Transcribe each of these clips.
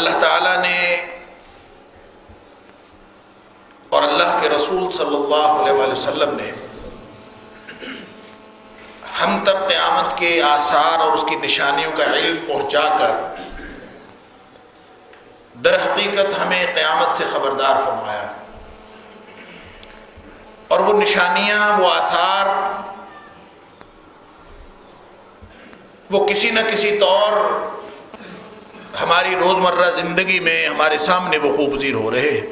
اللہ تعالیٰ نے اور اللہ کے رسول صلی اللہ علیہ وآلہ وسلم نے ہم تک قیامت کے آثار اور اس کی نشانیوں کا علم پہنچا کر در حقیقت ہمیں قیامت سے خبردار فرمایا، اور وہ نشانیاں، وہ آثار، وہ کسی نہ کسی طور ہماری روزمرہ زندگی میں ہمارے سامنے وقوع پذیر ہو رہے ہیں۔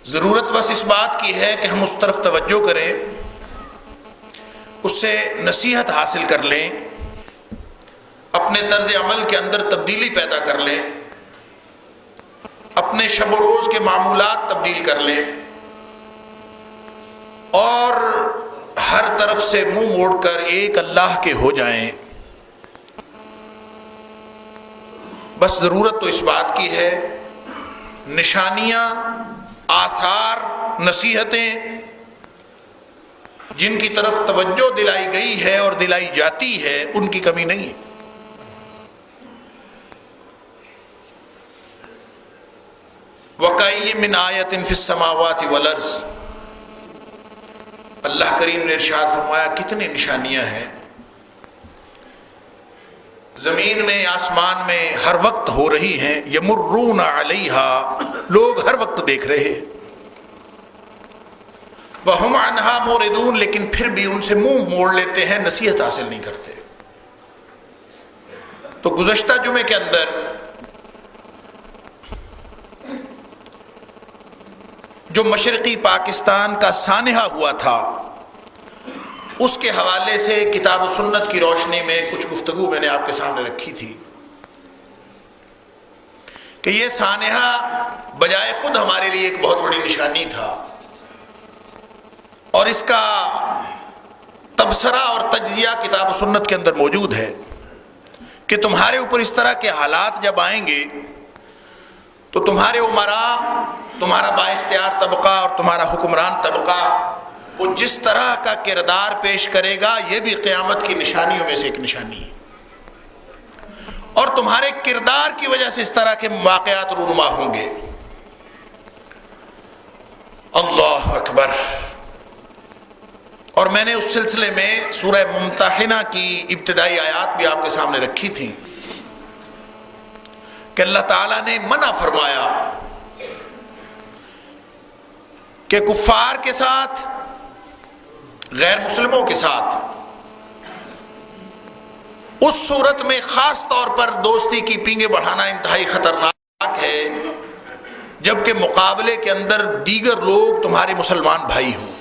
ضرورت بس اس بات کی ہے کہ ہم اس طرف توجہ کریں، اس سے نصیحت حاصل کر لیں، اپنے طرز عمل کے اندر تبدیلی پیدا کر لیں، اپنے شب و روز کے معمولات تبدیل کر لیں، اور ہر طرف سے منہ موڑ کر ایک اللہ کے ہو جائیں۔ بس ضرورت تو اس بات کی ہے، نشانیاں، آثار، نصیحتیں جن کی طرف توجہ دلائی گئی ہے اور دلائی جاتی ہے، ان کی کمی نہیں ہے۔ وَكَأَيٍّ مِّنْ آیَةٍ فِي السَّمَاوَاتِ وَالْأَرْضِ، اللہ کریم نے ارشاد فرمایا کتنی نشانیاں ہیں زمین میں، آسمان میں، ہر وقت ہو رہی ہیں۔ یمرون علیہا، لوگ ہر وقت دیکھ رہے ہیں۔ وہم عنہا موردون، لیکن پھر بھی ان سے منہ موڑ لیتے ہیں، نصیحت حاصل نہیں کرتے۔ تو گزشتہ جمعے کے اندر جو مشرقی پاکستان کا سانحہ ہوا تھا، اس کے حوالے سے کتاب و سنت کی روشنی میں کچھ گفتگو میں نے آپ کے سامنے رکھی تھی کہ یہ سانحہ بجائے خود ہمارے لیے ایک بہت بڑی نشانی تھا، اور اس کا تبصرہ اور تجزیہ کتاب و سنت کے اندر موجود ہے کہ تمہارے اوپر اس طرح کے حالات جب آئیں گے تو تمہارے عمراء، تمہارا بااختیار طبقہ اور تمہارا حکمران طبقہ وہ جس طرح کا کردار پیش کرے گا، یہ بھی قیامت کی نشانیوں میں سے ایک نشانی ہے، اور تمہارے کردار کی وجہ سے اس طرح کے واقعات رونما ہوں گے۔ اللہ اکبر۔ اور میں نے اس سلسلے میں سورہ ممتحنہ کی ابتدائی آیات بھی آپ کے سامنے رکھی تھی کہ اللہ تعالیٰ نے منع فرمایا کہ کفار کے ساتھ، غیر مسلموں کے ساتھ اس صورت میں خاص طور پر دوستی کی پینگیں بڑھانا انتہائی خطرناک ہے جبکہ مقابلے کے اندر دیگر لوگ تمہارے مسلمان بھائی ہوں،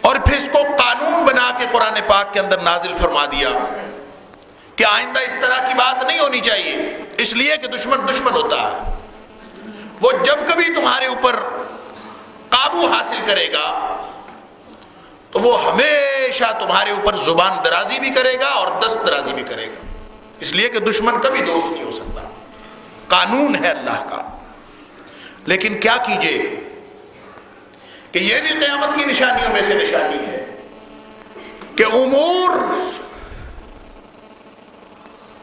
اور پھر اس کو قانون بنا کے قرآن پاک کے اندر نازل فرما دیا کہ آئندہ اس طرح کی بات نہیں ہونی چاہیے، اس لیے کہ دشمن دشمن ہوتا ہے، وہ جب کبھی تمہارے اوپر قابو حاصل کرے گا تو وہ ہمیشہ تمہارے اوپر زبان درازی بھی کرے گا اور دست درازی بھی کرے گا، اس لیے کہ دشمن کبھی دوست نہیں ہو سکتا، قانون ہے اللہ کا۔ لیکن کیا کیجئے کہ یہ بھی قیامت کی نشانیوں میں سے نشانی ہے کہ امور،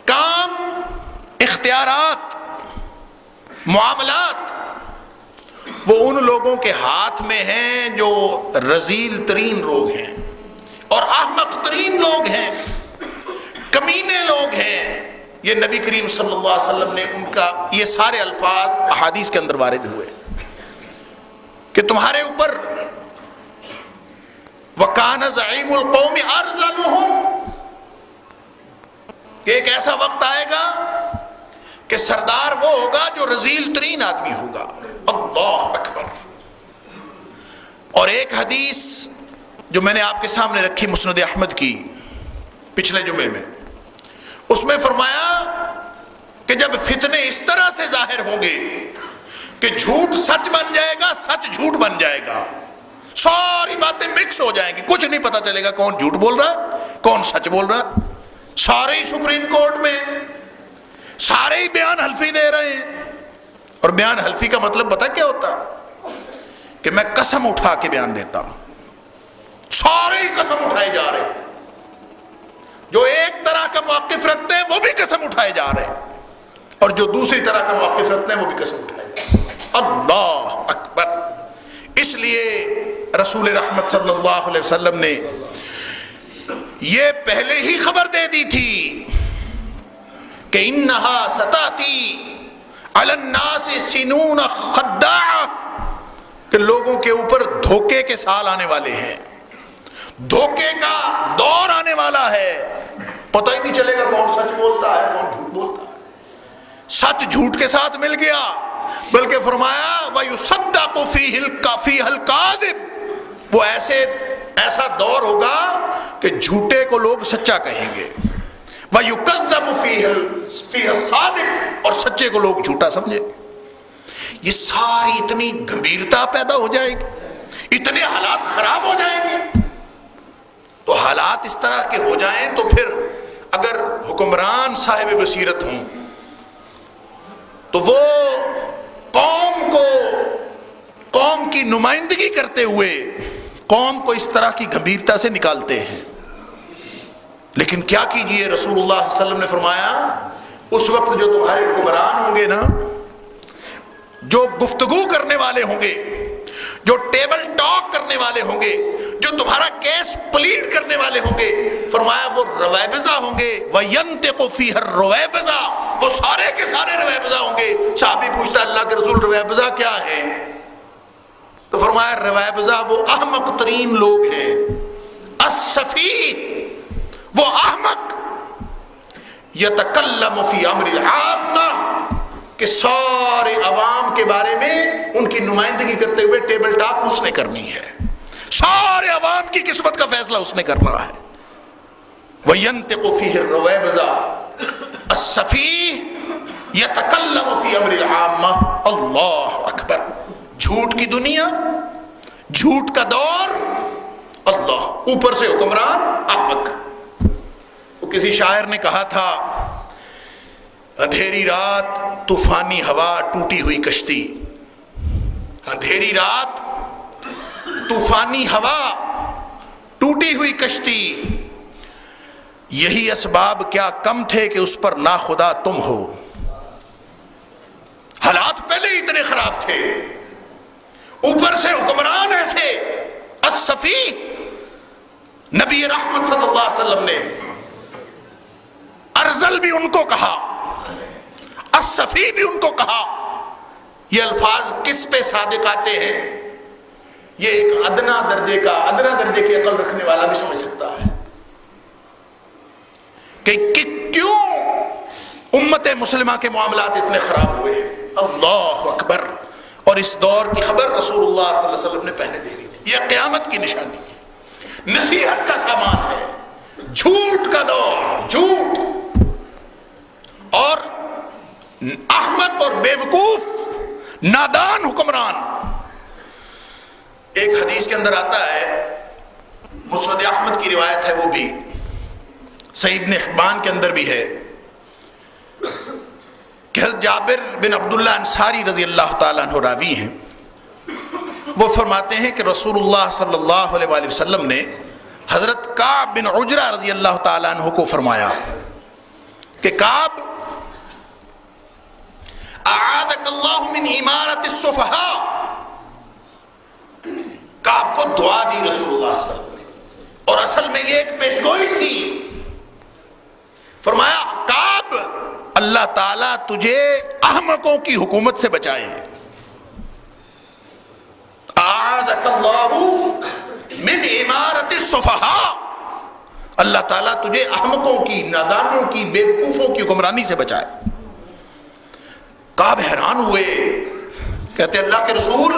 کام، اختیارات، معاملات وہ ان لوگوں کے ہاتھ میں ہیں جو رذیل ترین لوگ ہیں اور احمق ترین لوگ ہیں، کمینے لوگ ہیں۔ یہ نبی کریم صلی اللہ علیہ وسلم نے ان کا یہ سارے الفاظ احادیث کے اندر وارد ہوئے کہ تمہارے اوپر وَكَانَ زَعِيمُ الْقَوْمِ أَرْذَلُهُمْ، کہ ایک ایسا وقت آئے گا کہ سردار وہ ہوگا جو رذیل ترین آدمی ہوگا۔ اللہ اکبر۔ اور ایک حدیث جو میں نے آپ کے سامنے رکھی مسند احمد کی پچھلے جمعے میں، اس میں فرمایا کہ جب فتنے اس طرح سے ظاہر ہوں گے کہ جھوٹ سچ بن جائے گا، سچ جھوٹ بن جائے گا، ساری باتیں مکس ہو جائیں گی، کچھ نہیں پتا چلے گا کون جھوٹ بول رہا ہے کون سچ بول رہا ہے، سارے ہی سپریم کورٹ میں سارے ہی بیان حلفی دے رہے ہیں۔ اور بیان حلفی کا مطلب پتہ کیا ہوتا ہے؟ کہ میں قسم اٹھا کے بیان دیتا ہوں، سارے ہی قسم اٹھائے جا رہے ہیں، موقف رکھتے ہیں وہ بھی قسم اٹھائے جا رہے ہیں، اور جو دوسری طرح کا موقف رکھتے ہیں وہ بھی قسم اٹھائے جا رہے ہیں۔ اللہ اکبر۔ اس لیے رسول رحمت صلی اللہ علیہ وسلم نے یہ پہلے ہی خبر دے دی تھی کہ انہا ستاتی علی الناس سنون خداع، کہ لوگوں کے اوپر دھوکے کے سال آنے والے ہیں، دھوکے کا دور آنے والا ہے، پتہ ہی نہیں چلے گا کون سچ بولتا ہے کون جھوٹ بولتا ہے، سچ جھوٹ کے ساتھ مل گیا۔ بلکہ فرمایا وَيُصَدَّقُ فِيهِ الْكَاذِبُ، وہ ایسا دور ہوگا کہ جھوٹے کو لوگ سچا کہیں گے، وَيُكَذَّبُ فِيهِ الصَّادِقُ، اور سچے کو لوگ جھوٹا سمجھے۔ یہ ساری اتنی گمبھیرتا پیدا ہو جائے گی، اتنے حالات خراب ہو جائیں گے۔ تو حالات اس طرح کے ہو جائیں تو پھر اگر حکمران صاحب بصیرت ہوں تو وہ قوم کی نمائندگی کرتے ہوئے قوم کو اس طرح کی گمبھیرتا سے نکالتے ہیں۔ لیکن کیا کیجئے، رسول اللہ صلی اللہ علیہ وسلم نے فرمایا اس وقت جو تمہارے حکمران ہوں گے نا، جو گفتگو کرنے والے ہوں گے، جو ٹیبل ٹاک کرنے والے ہوں گے، جو تمہارا کیس پلیڈ کرنے والے ہوں گے، فرمایا وہ رویبضہ ہوں گے، وَيَنْتِقُ فِيهَا الرُّوَيْبِضَةُ، وہ سارے کے سارے رویبضہ ہوں گے۔ صحابی پوچھتا اللہ کے رسول رویبضہ کیا ہے؟ تو فرمایا رویبضہ وہ احمق ترین لوگ ہیں، السفیہ، وہ احمق، یتکلم فی امر العامہ، کہ سارے عوام کے بارے میں ان کی نمائندگی کرتے ہوئے ٹیبل ٹاک اس نے کرنی ہے، سارے عوام کی قسمت کا فیصلہ اس نے کرنا ہے۔ وَيَنْتِقُ فِيهِ الرُّوَيْبِضَةُ السَّفِيهُ يَتَكَلَّمُ فِي أَمْرِ الْعَامَّةِ۔ اللہ اکبر۔ جھوٹ کی دنیا، جھوٹ کا دور، اللہ، اوپر سے حکمران احمق۔ وہ کسی شاعر نے کہا تھا اندھیری رات طوفانی ہوا ٹوٹی ہوئی کشتی، اندھیری رات طوفانی ہوا ٹوٹی ہوئی کشتی، یہی اسباب کیا کم تھے کہ اس پر ناخدا تم ہو۔ حالات پہلے ہی اتنے خراب تھے، اوپر سے حکمران ایسے۔ الصفی، نبی رحمت صلی اللہ علیہ وسلم نے ارذل بھی ان کو کہا، الصفی بھی ان کو کہا۔ یہ الفاظ کس پہ صادق آتے ہیں؟ یہ ایک ادنا درجے کی عقل رکھنے والا بھی سمجھ سکتا ہے کہ کیوں امت مسلمہ کے معاملات اتنے خراب ہوئے ہیں۔ اللہ اکبر۔ اور اس دور کی خبر رسول اللہ صلی اللہ علیہ وسلم نے پہلے دے دی تھی۔ یہ قیامت کی نشانی ہے، نصیحت کا سامان ہے۔ جھوٹ کا دور، جھوٹ اور احمق اور بیوقوف نادان حکمران۔ ایک حدیث کے اندر آتا ہے، مسند احمد کی روایت ہے، وہ بھی صحیح ابن حبان کے اندر بھی ہے، کہ حضرت جابر بن عبداللہ انصاری رضی اللہ تعالیٰ عنہ راوی ہیں، وہ فرماتے ہیں کہ رسول اللہ صلی اللہ علیہ وآلہ وسلم نے حضرت کعب بن عجرہ رضی اللہ تعالیٰ عنہ کو فرمایا کہ کعب، اعاذک اللہ من امارت السفہاء، کعب کو دعا دی رسول اللہ صلی اللہ علیہ وسلم، اور اصل میں یہ ایک پیشگوئی تھی۔ فرمایا کعب، اللہ تعالیٰ تجھے احمقوں کی حکومت سے بچائے، اعاذک اللہ من امارت السفہاء، اللہ تعالیٰ تجھے احمقوں کی، نادانوں کی، بیوقوفوں کی حکمرانی سے بچائے۔ کعب حیران ہوئے، کہتے اللہ کے رسول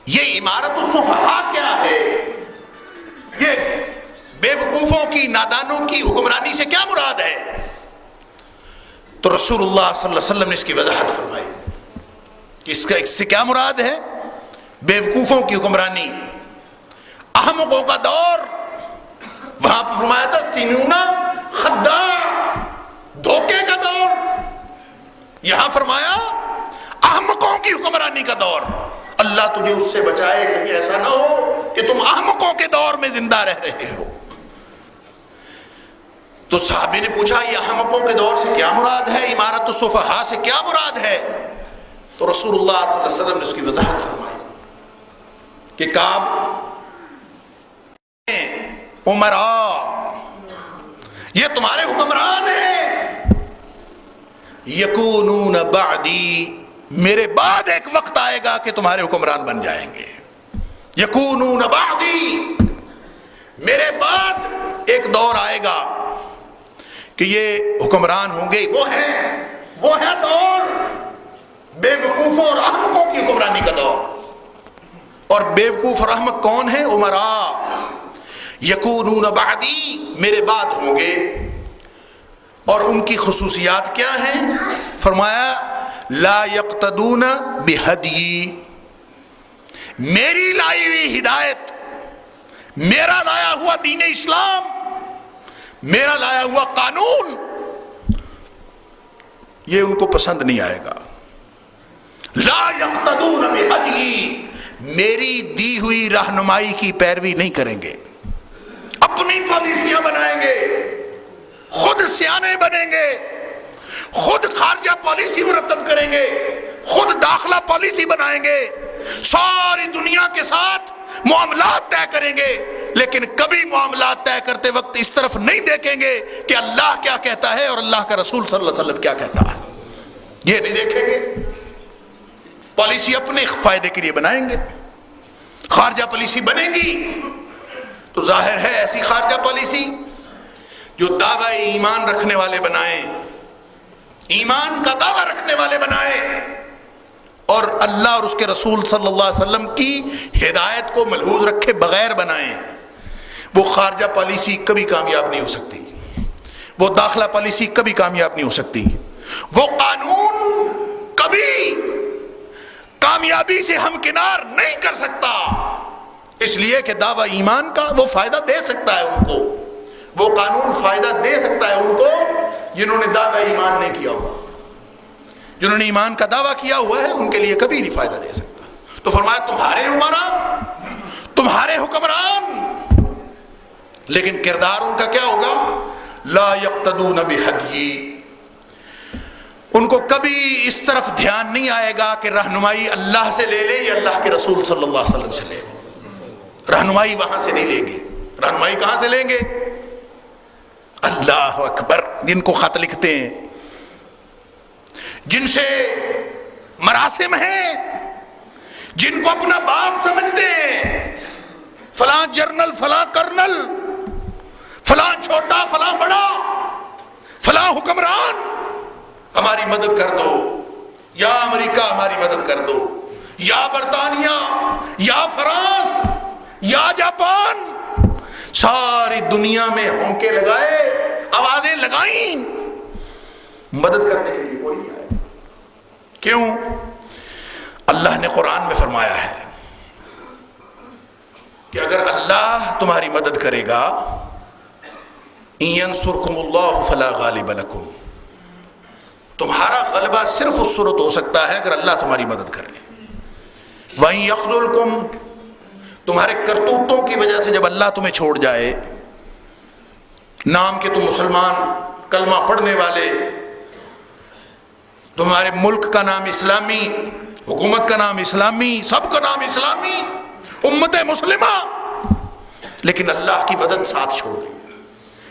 یہ امارت السفہاء کیا ہے؟ یہ بیوقوفوں کی، نادانوں کی حکمرانی سے کیا مراد ہے؟ تو رسول اللہ صلی اللہ علیہ وسلم نے اس کی وضاحت فرمائی کہ اس سے کیا مراد ہے؟ بیوقوفوں کی حکمرانی، احمقوں کا دور۔ وہاں پر فرمایا تھا سنونا خداع، دھوکے کا دور، یہاں فرمایا احمقوں کی حکمرانی کا دور۔ اللہ تجھے اس سے بچائے، کہیں ایسا نہ ہو کہ تم احمقوں کے دور میں زندہ رہ رہے ہو۔ تو صحابی نے پوچھا یہ احمقوں کے دور سے کیا مراد ہے، امارت السفہاء سے کیا مراد ہے؟ تو رسول اللہ صلی اللہ علیہ وسلم نے اس کی وضاحت فرمائی کہ کعب عمراء، یہ تمہارے حکمران ہیں، یکونون بعدی، میرے بعد ایک وقت آئے گا کہ تمہارے حکمران بن جائیں گے، یکونون بعدی، میرے بعد ایک دور آئے گا کہ یہ حکمران ہوں گے، وہ ہے دور بے وقوفوں اور احمقوں کی حکمرانی کا دور۔ اور بے وقوف اور احمق کون ہیں؟ عمراء، یکونون بعدی، میرے بعد ہوں گے۔ اور ان کی خصوصیات کیا ہیں؟ فرمایا لا یقتدون بہدی، میری لائی ہوئی ہدایت، میرا لایا ہوا دین اسلام، میرا لایا ہوا قانون، یہ ان کو پسند نہیں آئے گا۔ لا یقتدون بہدی، میری دی ہوئی رہنمائی کی پیروی نہیں کریں گے، اپنی پالیسیاں بنائیں گے، خود سیانے بنیں گے، خود خارجہ پالیسی مرتب کریں گے، خود داخلہ پالیسی بنائیں گے، ساری دنیا کے ساتھ معاملات طے کریں گے، لیکن کبھی معاملات طے کرتے وقت اس طرف نہیں دیکھیں گے کہ اللہ کیا کہتا ہے اور اللہ کا رسول صلی اللہ علیہ وسلم کیا کہتا ہے، یہ نہیں دیکھیں گے۔ پالیسی اپنے فائدے کے لیے بنائیں گے، خارجہ پالیسی بنے گی تو ظاہر ہے ایسی خارجہ پالیسی جو دعوی ایمان رکھنے والے بنائیں، ایمان کا دعویٰ رکھنے والے بنائیں، اور اللہ اور اس کے رسول صلی اللہ علیہ وسلم کی ہدایت کو ملحوظ رکھے بغیر بنائیں، وہ خارجہ پالیسی کبھی کامیاب نہیں ہو سکتی، وہ داخلہ پالیسی کبھی کامیاب نہیں ہو سکتی، وہ قانون کبھی کامیابی سے ہمکنار نہیں کر سکتا، اس لیے کہ دعویٰ ایمان کا وہ فائدہ دے سکتا ہے ان کو، وہ قانون فائدہ دے سکتا ہے ان کو جنہوں نے دعویٰ ایمان نہیں کیا ہوا، جنہوں نے ایمان کا دعویٰ کیا ہوا ہے ان کے لیے کبھی نہیں فائدہ دے سکتا۔ تو فرمایا تمہارے عمراء، تمہارے حکمران، لیکن کردار ان کا کیا ہوگا؟ لا یقتدون بہدی، ان کو کبھی اس طرف دھیان نہیں آئے گا کہ رہنمائی اللہ سے لے لے یا اللہ کے رسول صلی اللہ علیہ وسلم سے لے لے، رہنمائی وہاں سے نہیں لیں گے۔ رہنمائی کہاں سے لیں گے؟ اللہ اکبر، جن کو خط لکھتے ہیں، جن سے مراسم ہیں، جن کو اپنا باپ سمجھتے ہیں، فلاں جرنل، فلاں کرنل، فلاں چھوٹا، فلاں بڑا، فلاں حکمران ہماری مدد کر دو، یا امریکہ ہماری مدد کر دو، یا برطانیہ، یا فرانس، یا جاپان، ساری دنیا میں ہونکے لگائے، آوازیں لگائیں، مدد کرنے کے لیے کوئی نہیں آئے۔ کیوں؟ اللہ نے قرآن میں فرمایا ہے کہ اگر اللہ تمہاری مدد کرے گا، إِن يَنْصُرْكُمُ اللَّهُ فَلَا غَالِبَ لَكُمْ، تمہارا غلبہ صرف اس صورت ہو سکتا ہے اگر اللہ تمہاری مدد کرے۔ وَإِن يَخْذُلْكُمْ، تمہارے کرتوتوں کی وجہ سے جب اللہ تمہیں چھوڑ جائے، نام کہ تم مسلمان، کلمہ پڑھنے والے، تمہارے ملک کا نام اسلامی، حکومت کا نام اسلامی، سب کا نام اسلامی، امت مسلمہ، لیکن اللہ کی مدد ساتھ چھوڑ گئی۔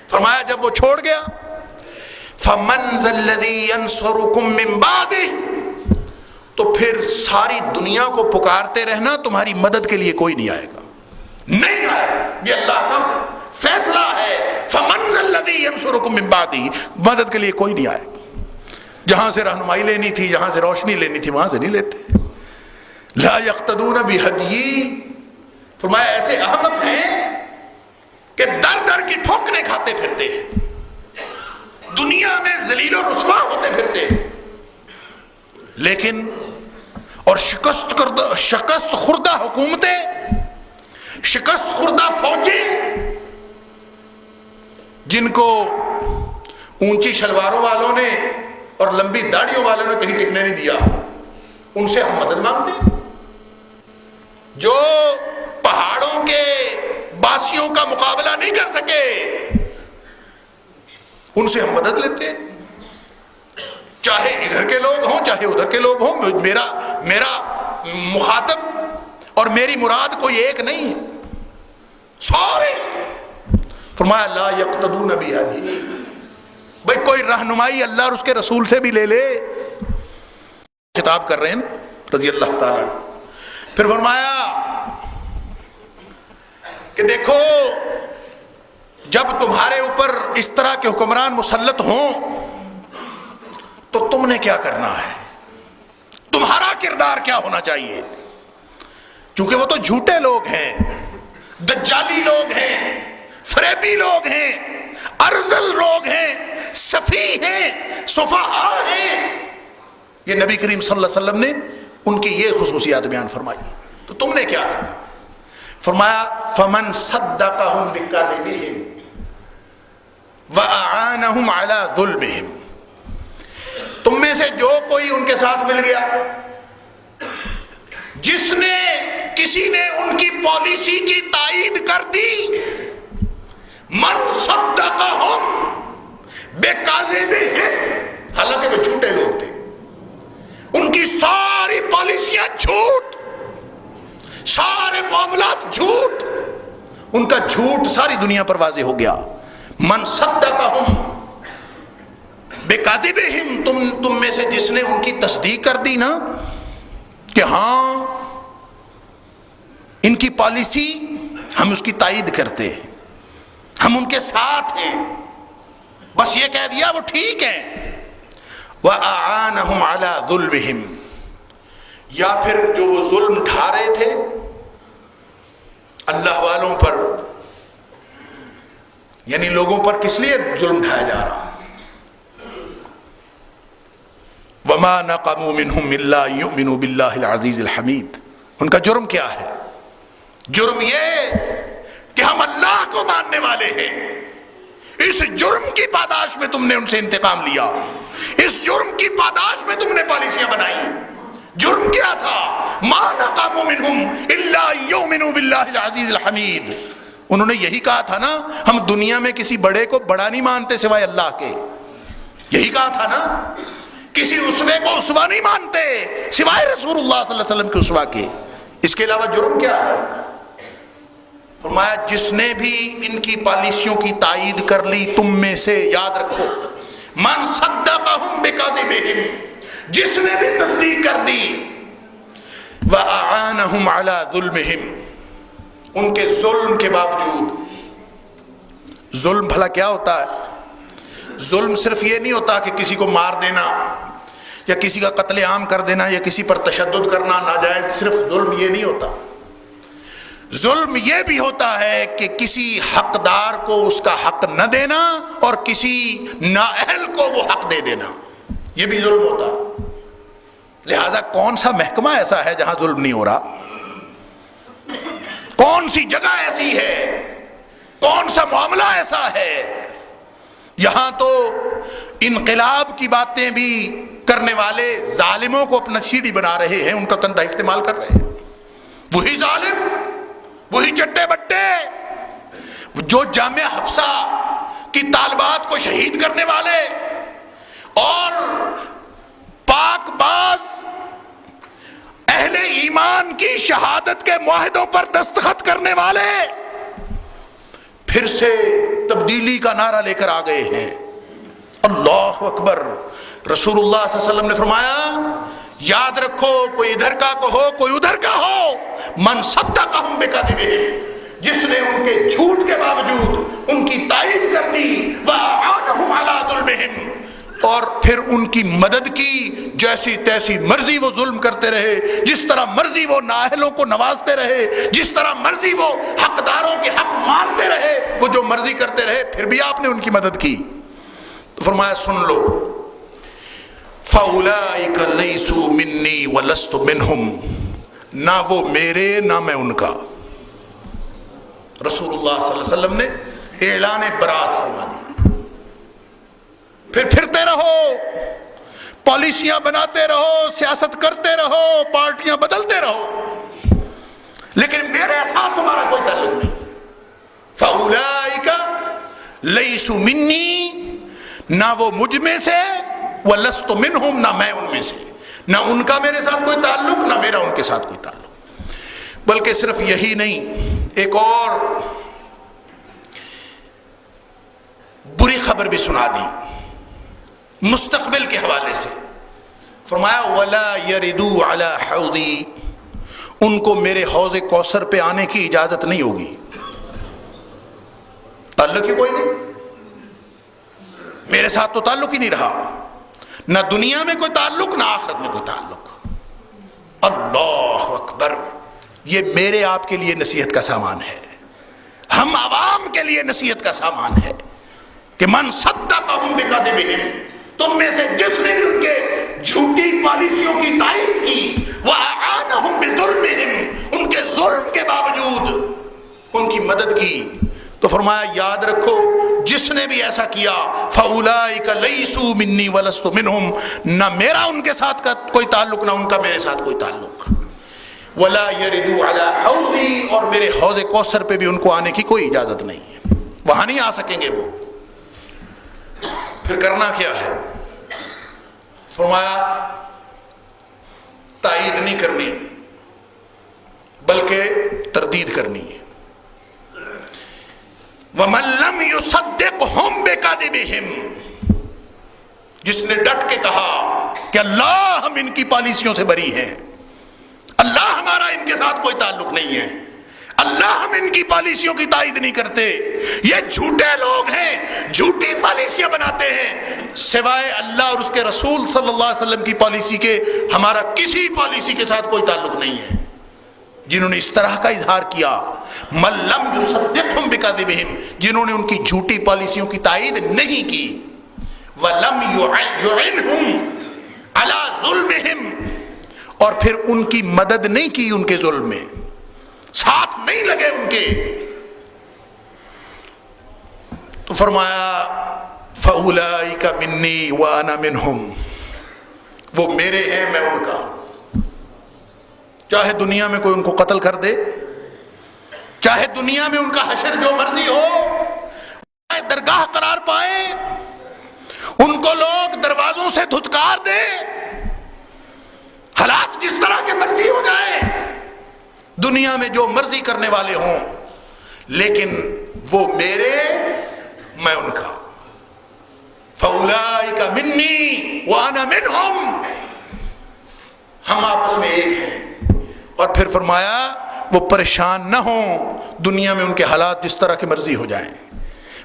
فرمایا جب وہ چھوڑ گیا، فَمَنْ ذَا الَّذِي يَنْصُرُكُم مِّن بَعْدِهِ، تو پھر ساری دنیا کو پکارتے رہنا، تمہاری مدد کے لیے کوئی نہیں آئے گا، نہیں آئے گا، یہ اللہ کا فیصلہ ہے۔ فَمَنْ ذَا الَّذِي يَنْصُرُكُم مِّن بَعْدِهِ، مدد کے لیے کوئی نہیں آئے گا۔ جہاں سے رہنمائی لینی تھی، جہاں سے روشنی لینی تھی، وہاں سے نہیں لیتے۔ لا یقتدون بہدی، فرمایا ایسے احمق ہیں کہ در در کی ٹھوکریں کھاتے پھرتے ہیں، دنیا میں ذلیل و رسوا ہوتے پھرتے ہیں، لیکن اور شکست خوردہ حکومتیں، شکست خوردہ فوجیں، جن کو اونچی شلواروں والوں نے اور لمبی داڑھیوں والوں نے کہیں ٹکنے نہیں دیا، ان سے ہم مدد مانگتے ہیں۔ جو پہاڑوں کے باسیوں کا مقابلہ نہیں کر سکے، ان سے ہم مدد لیتے ہیں، چاہے ادھر کے لوگ ہوں چاہے ادھر کے لوگ ہوں، میرا مخاطب اور میری مراد کوئی ایک نہیں ہے، سارے۔ فرمایا لا یقتدون بہدی، بھائی کوئی رہنمائی اللہ اور اس کے رسول سے بھی لے لے، خطاب کر رہے ہیں رضی اللہ تعالیٰ۔ پھر فرمایا کہ دیکھو جب تمہارے اوپر اس طرح کے حکمران مسلط ہوں تو تم نے کیا کرنا ہے، تمہارا کردار کیا ہونا چاہیے، چونکہ وہ تو جھوٹے لوگ ہیں، دجالی لوگ ہیں، فریبی لوگ ہیں، ارذل لوگ ہیں، سفیہ ہیں، سفہاء ہیں۔ یہ نبی کریم صلی اللہ علیہ وسلم نے ان کی یہ خصوصیات بیان فرمائی، تو تم نے کیا کرنا؟ فرمایا فمن صدقهم بکذبہم وَأَعَانَهُمْ عَلَى ظُلْمِهِمْ، تم میں سے جو کوئی ان کے ساتھ مل گیا، جس نے کسی نے ان کی پالیسی کی تائید کر دی، من صدقهم بِكَذِبِهِمْ، حالانکہ وہ جھوٹے لوگ تھے، ان کی ساری پالیسیاں جھوٹ، سارے معاملات جھوٹ، ان کا جھوٹ ساری دنیا پر واضح ہو گیا۔ من صدقهم بِكَذِبِهِمْ، تم میں سے جس نے ان کی تصدیق کر دی نا کہ ہاں ان کی پالیسی ہم اس کی تائید کرتے ہیں، ہم ان کے ساتھ ہیں، بس یہ کہہ دیا وہ ٹھیک ہے۔ وَأَعَانَهُمْ عَلَى ظُلْمِهِمْ، یا پھر جو وہ ظلم ڈھا رہے تھے اللہ والوں پر، یعنی لوگوں پر کس لیے ظلم ڈھایا جا رہا؟ وَمَا نَقَمُوا مِنْهُمْ إِلَّا يُؤْمِنُوا بِاللَّهِ الْعَزِيزِ الْحَمِيدِ، ان کا جرم کیا ہے؟ جرم یہ کہ ہم اللہ کو ماننے والے ہیں، اس جرم کی پاداش میں تم نے ان سے انتقام لیا، اس جرم کی پاداش میں تم نے پالیسیاں بنائی۔ جرم کیا تھا؟ مَا نَقَمُوا مِنْهُمْ إِلَّا يُؤْمِنُوا بِاللَّهِ الْعَزِيزِ الْحَمِيدِ، انہوں نے یہی کہا تھا نا ہم دنیا میں کسی بڑے کو بڑا نہیں مانتے سوائے اللہ کے، یہی کہا تھا نا، کسی اسوے کو اسوہ نہیں مانتے سوائے رسول اللہ صلی اللہ علیہ وسلم کے اسوہ کے، اس کے علاوہ جرم کیا ہے؟ فرمایا جس نے بھی ان کی پالیسیوں کی تائید کر لی تم میں سے، یاد رکھو من صدقهم بکذبہم، جس نے بھی تصدیق کر دی، وَأَعَانَهُمْ عَلَى ظُلْمِهِمْ، ان کے ظلم کے باوجود۔ ظلم بھلا کیا ہوتا ہے؟ ظلم صرف یہ نہیں ہوتا کہ کسی کو مار دینا یا کسی کا قتل عام کر دینا یا کسی پر تشدد کرنا ناجائز، صرف ظلم یہ نہیں ہوتا، ظلم یہ بھی ہوتا ہے کہ کسی حقدار کو اس کا حق نہ دینا اور کسی نااہل کو وہ حق دے دینا، یہ بھی ظلم ہوتا ہے۔ لہذا کون سا محکمہ ایسا ہے جہاں ظلم نہیں ہو رہا؟ کون سی جگہ ایسی ہے، کون سا معاملہ ایسا ہے؟ یہاں تو انقلاب کی باتیں بھی کرنے والے ظالموں کو اپنا سیڑھی بنا رہے ہیں، ان کا کندھا استعمال کر رہے ہیں، وہی ظالم، وہی چٹے بٹے جو جامعہ حفصہ کی طالبات کو شہید کرنے والے اور پاک باز اہل ایمان کی شہادت کے معاہدوں پر دستخط کرنے والے پھر سے تبدیلی کا نعرہ لے کر آ گئے ہیں۔ اللہ اکبر۔ رسول اللہ صلی اللہ علیہ وسلم نے فرمایا یاد رکھو کوئی ادھر کا ہو کوئی ادھر کا ہو، من صدقهم بکذبہم، جس نے ان کے جھوٹ کے باوجود ان کی تائید کر دی، وَأَعَانَهُمْ عَلَىٰ ظُلْمِهِمْ، اور پھر ان کی مدد کی، جیسی تیسی مرضی وہ ظلم کرتے رہے، جس طرح مرضی وہ نااہلوں کو نوازتے رہے، جس طرح مرضی وہ حقداروں کے حق مارتے رہے، وہ جو مرضی کرتے رہے، پھر بھی آپ نے ان کی مدد کی۔ تو فرمایا سن لو، فَأُولَٰئِكَ لَيْسُوا مِنِّي وَلَسْتُ مِنْهُمْ، نہ وہ میرے نہ میں ان کا۔ رسول اللہ صلی اللہ علیہ وسلم نے اعلان برات فرما دی۔ پھر پھرتے رہو، پالیسیاں بناتے رہو، سیاست کرتے رہو، پارٹیاں بدلتے رہو، لیکن میرے ساتھ تمہارا کوئی تعلق نہیں۔ فَأُولَٰئِكَ لَيْسُوا مِنِّي، نہ وہ مجھ میں سے، وَلَسْتُ مِنْهُمْ، نہ میں ان میں سے، نہ ان کا میرے ساتھ کوئی تعلق، نہ میرا ان کے ساتھ کوئی تعلق۔ بلکہ صرف یہی نہیں، ایک اور بری خبر بھی سنا دی مستقبل کے حوالے سے۔ فرمایا وَلَا يَرِدُوا عَلَى حَوْضِي، ان کو میرے حوض کوثر پہ آنے کی اجازت نہیں ہوگی۔ تعلق ہی کوئی نہیں، میرے ساتھ تو تعلق ہی نہیں رہا، نہ دنیا میں کوئی تعلق، نہ آخرت میں کوئی تعلق۔ اللہ اکبر، یہ میرے آپ کے لیے نصیحت کا سامان ہے، ہم عوام کے لیے نصیحت کا سامان ہے کہ من صدقہم بکذبہم، تم میں سے جس نے ان کے جھوٹی پالیسیوں کی تائید کی، وَأَعَانَهُمْ بِظُلْمِهِمْ، ان کے ظلم کے باوجود ان کی مدد کی، تو فرمایا یاد رکھو جس نے بھی ایسا کیا فَأُولَئِكَ لَيْسُوا مِنِّي وَلَسْتُ مِنْهُمْ، نہ میرا ان کے ساتھ کا کوئی تعلق، نہ ان کا میرے ساتھ کوئی تعلق۔ وَلَا يَرِدُوا عَلَى حَوْضِي، اور میرے حوض کوثر پہ بھی ان کو آنے کی کوئی اجازت نہیں ہے، وہاں نہیں آ سکیں گے وہ۔ پھر کرنا کیا ہے؟ فرمایا تائید نہیں کرنی بلکہ تردید کرنی ہے۔ وَمَن لَّمْ يُصَدِّقْهُمْ بِكَذِبِهِمْ، جس نے ڈٹ کے کہا کہ اللہ ہم ان کی پالیسیوں سے بری ہیں، اللہ ہمارا ان کے ساتھ کوئی تعلق نہیں ہے، اللہ ہم ان کی پالیسیوں کی تائید نہیں کرتے، یہ جھوٹے لوگ ہیں، جھوٹی پالیسیاں بناتے ہیں، سوائے اللہ اور اس کے رسول صلی اللہ علیہ وسلم کی پالیسی کے ہمارا کسی پالیسی کے ساتھ کوئی تعلق نہیں ہے، جنہوں نے اس طرح کا اظہار کیا، مَن لَّمْ يُصَدِّقْهُمْ بِكَذِبِهِمْ، جنہوں نے ان کی جھوٹی پالیسیوں کی تائید نہیں کی، وَلَمْ يُعِنْهُمْ عَلَى ظُلْمِهِمْ، اور پھر ان کی مدد نہیں کی ان کے ظلم میں، ساتھ نہیں لگے ان کے، تو فرمایا فَأُولَئِكَ مِنِّي وَأَنَا مِنْهُمْ، وہ میرے ہیں میں ان کا ہوں۔ چاہے دنیا میں کوئی ان کو قتل کر دے، چاہے دنیا میں ان کا حشر جو مرضی ہو، چاہے درگاہ قرار پائے، ان کو لوگ دروازوں سے دھتکار دے، حالات جس طرح کے مرضی ہو جائے، دنیا میں جو مرضی کرنے والے ہوں، لیکن وہ میرے میں ان کا۔ فَأُولَئِكَ مِنِّي وَأَنَا مِنْهُمْ، ہم آپس میں ایک ہیں۔ اور پھر فرمایا وہ پریشان نہ ہوں دنیا میں ان کے حالات جس طرح کی مرضی ہو جائیں،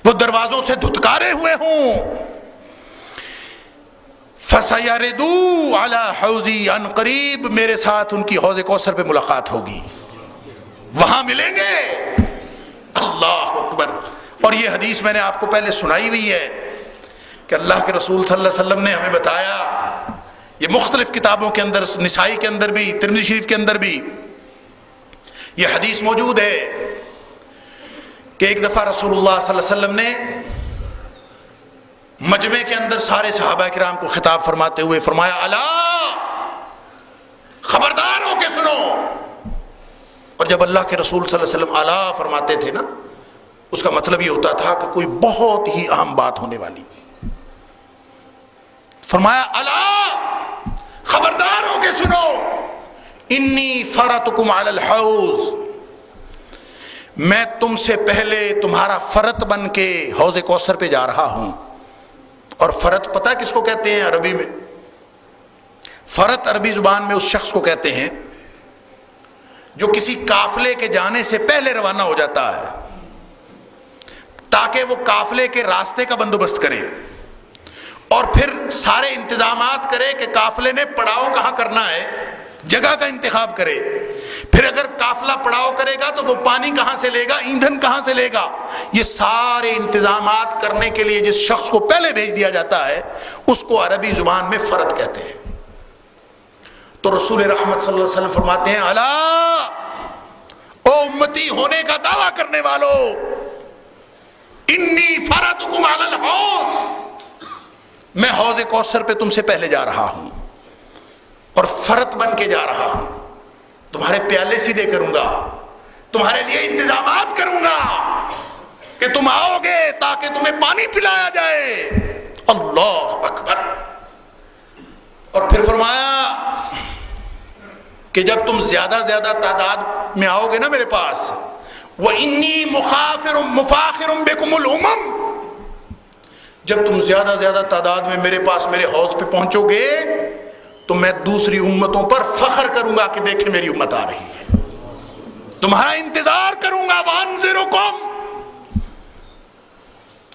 وہ دروازوں سے دھتکارے ہوئے ہوں۔ فَسَيَرِدُوا عَلَى حَوْضِي، عن قریب میرے ساتھ ان کی حوض کوثر پہ ملاقات ہوگی، وہاں ملیں گے۔ اللہ اکبر۔ اور یہ حدیث میں نے آپ کو پہلے سنائی ہوئی ہے کہ اللہ کے رسول صلی اللہ علیہ وسلم نے ہمیں بتایا، یہ مختلف کتابوں کے اندر، نسائی کے اندر بھی، ترمذی شریف کے اندر بھی یہ حدیث موجود ہے کہ ایک دفعہ رسول اللہ صلی اللہ علیہ وسلم نے مجمع کے اندر سارے صحابہ کرام کو خطاب فرماتے ہوئے فرمایا الا، خبردار ہو کے سنو۔ اور جب اللہ کے رسول صلی اللہ علیہ وسلم الا فرماتے تھے نا، اس کا مطلب یہ ہوتا تھا کہ کوئی بہت ہی اہم بات ہونے والی۔ فرمایا الا، خبردار ہو کے سنو، انی فرتکم علی الحوض، میں تم سے پہلے تمہارا فرت بن کے حوض کوثر پہ جا رہا ہوں۔ اور فرت پتہ کس کو کہتے ہیں عربی میں؟ فرت عربی زبان میں اس شخص کو کہتے ہیں جو کسی قافلے کے جانے سے پہلے روانہ ہو جاتا ہے تاکہ وہ قافلے کے راستے کا بندوبست کرے اور پھر سارے انتظامات کرے کہ قافلے نے پڑاؤ کہاں کرنا ہے، جگہ کا انتخاب کرے، پھر اگر قافلہ پڑاؤ کرے گا تو وہ پانی کہاں سے لے گا، ایندھن کہاں سے لے گا، یہ سارے انتظامات کرنے کے لیے جس شخص کو پہلے بھیج دیا جاتا ہے اس کو عربی زبان میں فرت کہتے ہیں۔ تو رسول رحمت صلی اللہ علیہ وسلم فرماتے ہیں الا، او امتی ہونے کا دعویٰ کرنے والو، انی فرتکم علی الحوض، میں حوض کوثر پہ تم سے پہلے جا رہا ہوں اور فرت بن کے جا رہا ہوں، تمہارے پیالے سیدھے کروں گا، تمہارے لیے انتظامات کروں گا کہ تم آؤ گے تاکہ تمہیں پانی پلایا جائے، اللہ اکبر. اور پھر فرمایا کہ جب تم زیادہ زیادہ تعداد میں آؤ گے نا میرے پاس، وَإِنِّي مُفَاخِرٌ بِكُمُ الْأُمَمْ، جب تم زیادہ زیادہ تعداد میں میرے پاس میرے حوض پہ پہنچو گے تو میں دوسری امتوں پر فخر کروں گا کہ دیکھیں میری امت آ رہی ہے، تمہارا انتظار کروں گا. وَأَنذِرُكُمْ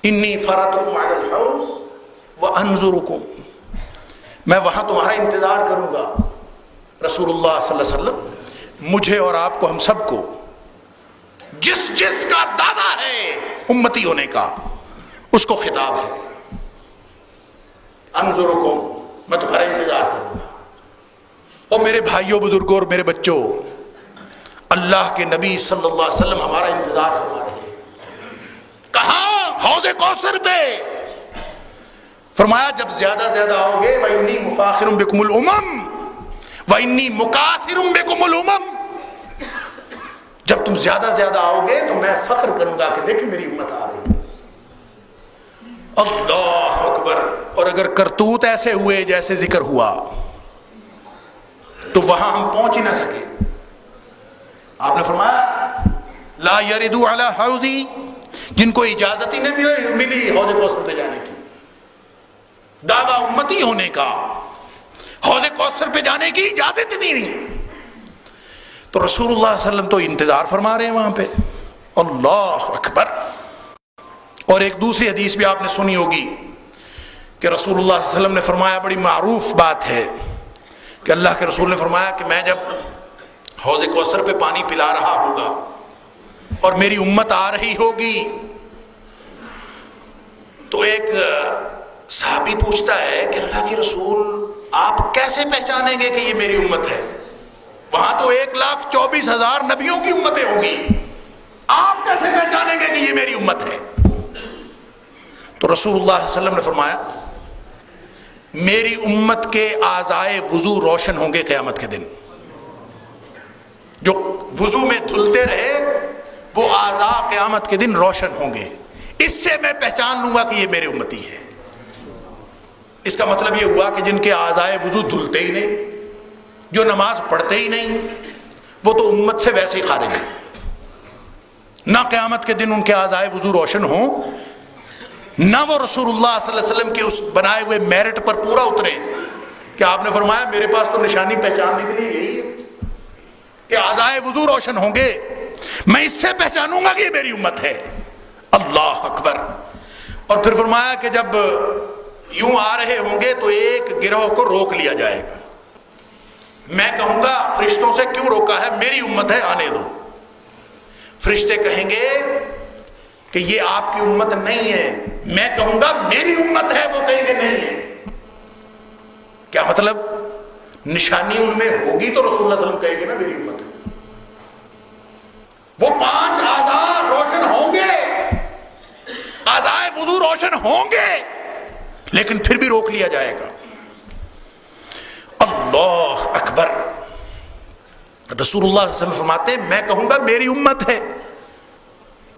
إِنِّي فَرَطُكُمْ عَلَى الْحَوْضِ وَأَنذُرُكُمْ، میں وہاں تمہارا انتظار کروں گا. رسول اللہ صلی اللہ علیہ وسلم مجھے اور آپ کو، ہم سب کو، جس جس کا دعویٰ ہے امتی ہونے کا اس کو خطاب ہے. انظرکم، میں تمہارا انتظار کروں گا. اور میرے بھائیوں، بزرگوں اور میرے بچوں، اللہ کے نبی صلی اللہ علیہ وسلم ہمارا انتظار فرما رہے ہیں. کہاں؟ حوض کوثر پہ. فرمایا جب زیادہ زیادہ آؤ گے، وَإِنِّي مُفَاخِرٌ بِكُمُ الْأُمَمْ وَإِنِّي مُكَاثِرٌ بِكُمُ الْأُمَمْ، جب تم زیادہ زیادہ آؤ گے تو میں فخر کروں گا کہ دیکھیں میری امت آ رہی ہے. اللہ اکبر. اور اگر کرتوت ایسے ہوئے جیسے ذکر ہوا تو وہاں ہم پہنچ ہی نہ سکے. آپ نے فرمایا لا یردوا علی حوضی، جن کو اجازت ہی نہیں ملی حوض کوثر پہ جانے کی، دعویٰ امتی ہونے کا، حوض کوثر پہ جانے کی اجازت نہیں، تو رسول اللہ صلی اللہ علیہ وسلم تو انتظار فرما رہے ہیں وہاں پہ. اللہ اکبر. اور ایک دوسری حدیث بھی آپ نے سنی ہوگی کہ رسول اللہ صلی اللہ علیہ وسلم نے فرمایا، بڑی معروف بات ہے کہ اللہ کے رسول نے فرمایا کہ میں جب حوض کوثر پہ پانی پلا رہا ہوں گا اور میری امت آ رہی ہوگی تو ایک صحابی پوچھتا ہے کہ اللہ کے رسول آپ کیسے پہچانیں گے کہ یہ میری امت ہے؟ وہاں تو 1,24,000 نبیوں کی امتیں ہوں گی، آپ کیسے پہچانیں گے کہ یہ میری امت ہے؟ تو رسول اللہ صلی اللہ علیہ وسلم نے فرمایا میری امت کے اعضائے وضو روشن ہوں گے قیامت کے دن. جو وضو میں دھلتے رہے وہ اعضاء قیامت کے دن روشن ہوں گے. اس سے میں پہچان لوں گا کہ یہ میری امتی ہے. اس کا مطلب یہ ہوا کہ جن کے اعضائے وضو دھلتے ہی نہیں، جو نماز پڑھتے ہی نہیں، وہ تو امت سے ویسے ہی خارج ہیں. نہ قیامت کے دن ان کے اعضائے وضو روشن ہوں، نہ وہ رسول اللہ صلی اللہ علیہ وسلم کے اس بنائے ہوئے میرٹ پر پورا اترے کہ آپ نے فرمایا میرے پاس تو نشانی پہچاننے کے لیے یہی ہے کہ اعضائے وضو روشن ہوں گے، میں اس سے پہچانوں گا کہ یہ میری امت ہے. اللہ اکبر. اور پھر فرمایا کہ جب یوں آ رہے ہوں گے تو ایک گروہ کو روک لیا جائے گا. میں کہوں گا فرشتوں سے کیوں روکا ہے؟ میری امت ہے، آنے دو. فرشتے کہیں گے کہ یہ آپ کی امت نہیں ہے. میں کہوں گا میری امت ہے، وہ کہیں گے نہیں ہے. کیا مطلب؟ نشانی ان میں ہوگی تو رسول اللہ صلی اللہ علیہ وسلم کہیں گے نا میری امت ہے. وہ 5 اعضاء روشن ہوں گے، اعضائے وضو روشن ہوں گے، لیکن پھر بھی روک لیا جائے گا. اللہ اکبر. رسول اللہ صلی اللہ علیہ وسلم فرماتے ہیں میں کہوں گا میری امت ہے،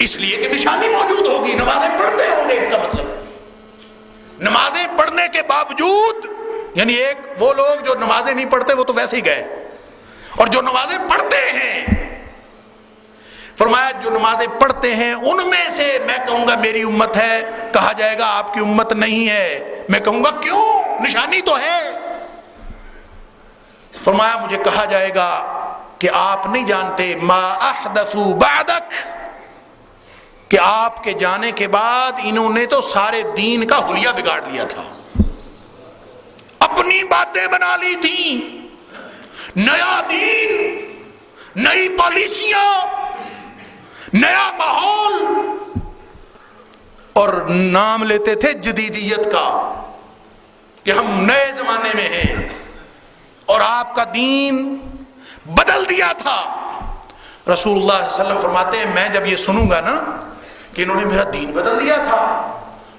اس لیے کہ نشانی موجود ہوگی، نمازیں پڑھتے ہوں گے. اس کا مطلب نمازیں پڑھنے کے باوجود، یعنی ایک وہ لوگ جو نمازیں نہیں پڑھتے وہ تو ویسے ہی گئے، اور جو نمازیں پڑھتے ہیں، فرمایا جو نمازیں پڑھتے ہیں ان میں سے میں کہوں گا میری امت ہے. کہا جائے گا آپ کی امت نہیں ہے. میں کہوں گا کیوں؟ نشانی تو ہے. فرمایا مجھے کہا جائے گا کہ آپ نہیں جانتے ما احدثوا بعدک، کہ آپ کے جانے کے بعد انہوں نے تو سارے دین کا حلیہ بگاڑ لیا تھا، اپنی باتیں بنا لی تھی، نیا دین، نئی پالیسیاں، نیا ماحول، اور نام لیتے تھے جدیدیت کا کہ ہم نئے زمانے میں ہیں، اور آپ کا دین بدل دیا تھا. رسول اللہ صلی اللہ علیہ وسلم فرماتے ہیں میں جب یہ سنوں گا نا کہ انہوں نے میرا دین بدل دیا تھا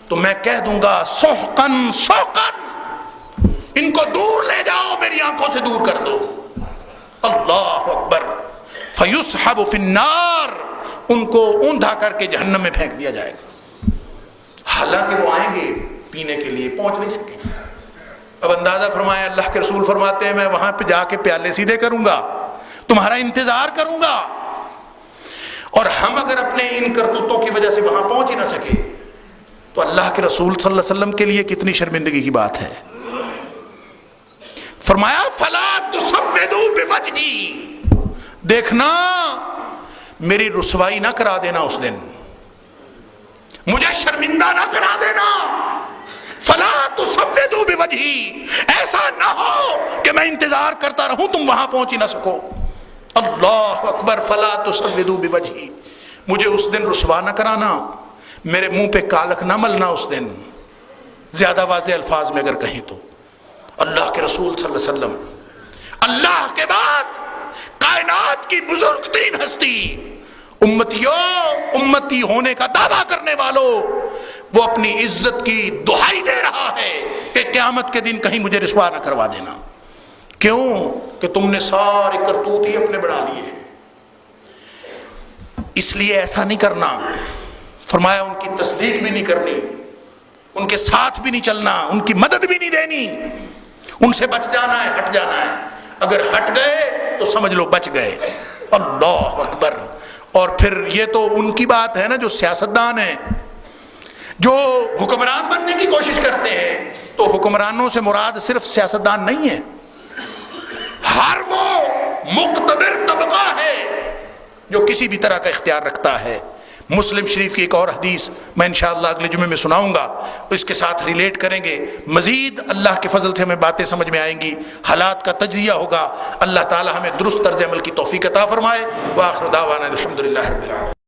تو میں کہہ دوں گا سحقن سحقن، ان کو دور لے جاؤ، میری آنکھوں سے دور کر دو. اللہ اکبر. فیسحب فی النار، ان کو اوندھا کر کے جہنم میں پھینک دیا جائے گا. حالانکہ وہ آئیں گے پینے کے لیے پہنچ نہیں سکے. اب اندازہ فرمایا اللہ کے رسول فرماتے ہیں میں وہاں پہ جا کے پیالے سیدھے کروں گا, تمہارا انتظار کروں گا. اور ہم اگر اپنے ان کرتوتوں کی وجہ سے وہاں پہنچ ہی نہ سکے تو اللہ کے رسول صلی اللہ علیہ وسلم کے لیے کتنی شرمندگی کی بات ہے. فرمایا فلا تسودوا بوجہی, دیکھنا میری رسوائی نہ کرا دینا اس دن, مجھے شرمندہ نہ کرا دینا. فلا تسودوا بوجہی, ایسا نہ ہو کہ میں انتظار کرتا رہوں تم وہاں پہنچ ہی نہ سکو. اللہ اکبر. فلا تسودوا بوجہی, مجھے اس دن رسوا نہ کرانا, میرے منہ پہ کالک نہ ملنا اس دن. زیادہ واضح الفاظ میں اگر کہیں تو اللہ کے رسول صلی اللہ علیہ وسلم, اللہ کے بعد کائنات کی بزرگ ترین ہستی, امتیوں امتی ہونے کا دعویٰ کرنے والوں, وہ اپنی عزت کی دہائی دے رہا ہے کہ قیامت کے دن کہیں مجھے رسوا نہ کروا دینا. کیوں کہ تم نے سارے کرتوت ہی اپنے بنا لیے ہیں, اس لیے ایسا نہیں کرنا. فرمایا ان کی تصدیق بھی نہیں کرنی, ان کے ساتھ بھی نہیں چلنا, ان کی مدد بھی نہیں دینی, ان سے بچ جانا ہے, ہٹ جانا ہے. اگر ہٹ گئے تو سمجھ لو بچ گئے. اللہ اکبر. اور پھر یہ تو ان کی بات ہے نا جو سیاستدان ہیں, جو حکمران بننے کی کوشش کرتے ہیں, تو حکمرانوں سے مراد صرف سیاستدان نہیں ہے, ہر وہ مقتدر طبقہ ہے جو کسی بھی طرح کا اختیار رکھتا ہے. مسلم شریف کی ایک اور حدیث میں انشاءاللہ اگلے جمعے میں سناؤں گا, اس کے ساتھ ریلیٹ کریں گے, مزید اللہ کے فضل سے ہمیں باتیں سمجھ میں آئیں گی, حالات کا تجزیہ ہوگا. اللہ تعالی ہمیں درست طرز عمل کی توفیق عطا فرمائے. وآخر دعوانا الحمدللہ رب العالمین.